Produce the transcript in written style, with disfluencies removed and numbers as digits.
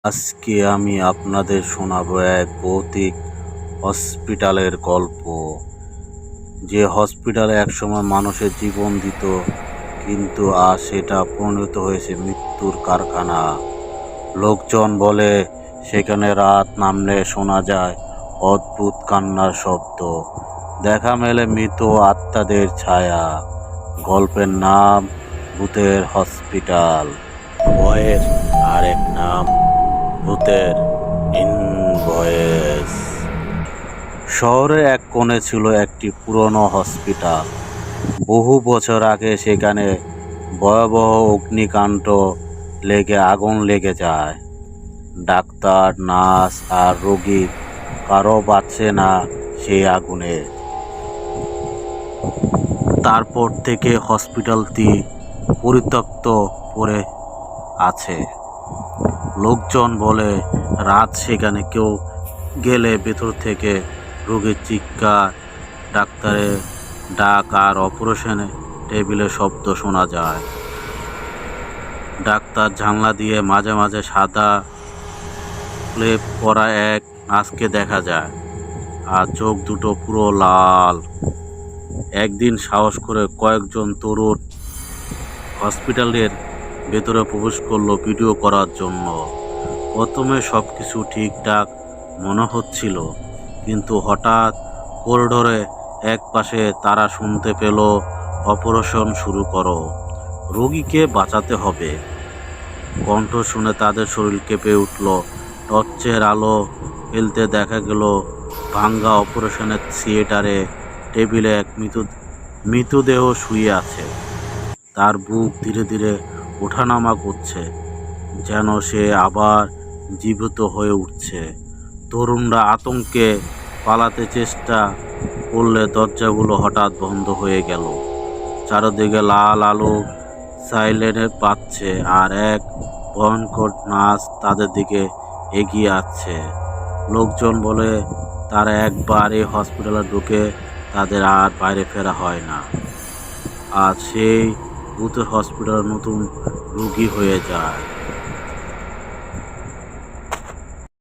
আজকে আমি আপনাদের শোনাবো এক ভৌতিক হসপিটালের গল্প। যে হসপিটালে একসময় মানুষের জীবন দিত, কিন্তু আজ সেটা পরিণত হয়েছে মৃত্যুর কারখানা। লোকজন বলে সেখানে রাত নামলে শোনা যায় অদ্ভুত কান্নার শব্দ, দেখা মেলে মৃত আত্মাদের ছায়া। গল্পের নাম ভূতের হসপিটাল। ভয়ের আরেক নাম ভূতের ইনভয়েস। শহরের এক কোণে ছিল একটি পুরনো হসপিটাল। বহু বছর আগে সেখানে ভয়াবহ অগ্নিকাণ্ড লেগে আগুন লেগে যায়। ডাক্তার, নার্স আর রোগী কারো বাঁচে না সেই আগুনে। তারপর থেকে হসপিটালটি পরিত্যক্ত পড়ে আছে। লোকজন বলে রাত সেখানে কেউ গেলে ভেতর থেকে রোগীর চিৎকার, ডাক্তারের ডাক আর অপারেশনে টেবিলের শব্দ শোনা যায়। ডাক্তার জানলা দিয়ে মাঝে মাঝে সাদা ক্লেপ পরা এক নার্সকে দেখা যায়, আর চোখ দুটো পুরো লাল। একদিন সাহস করে কয়েকজন তরুণ হসপিটালের ভেতরে প্রবেশ করলো ভিডিও করার জন্য। প্রথমে সব কিছু ঠিকঠাক মনে হচ্ছিল, কিন্তু হঠাৎ করিডোরে এক পাশে তারা শুনতে পেল, অপারেশন শুরু করো, রোগীকে বাঁচাতে হবে। কণ্ঠ শুনে তাদের শরীর কেঁপে উঠল। টর্চের আলো ফেলতে দেখা গেল ভাঙ্গা অপারেশনের থিয়েটারে টেবিলে এক মৃতদেহ শুয়ে আছে। তার বুক ধীরে ধীরে ওঠানামা করছে, যেন সে আবার জীবিত হয়ে উঠছে। তরুণরা আতঙ্কে পালাতে চেষ্টা করলে দরজাগুলো হঠাৎ বন্ধ হয়ে গেল। চারদিকে লাল আলো সাইলেন্ট পাচ্ছে, আর এক ভয়ঙ্কর নার্স তাদের দিকে এগিয়ে আসছে। লোকজন বলে তারা একবার এই হসপিটালে ঢুকে তাদের আর বাইরে ফেরা হয় না। আর সেই ভূতের হসপিটাল নতুন রোগী হয়ে যায়।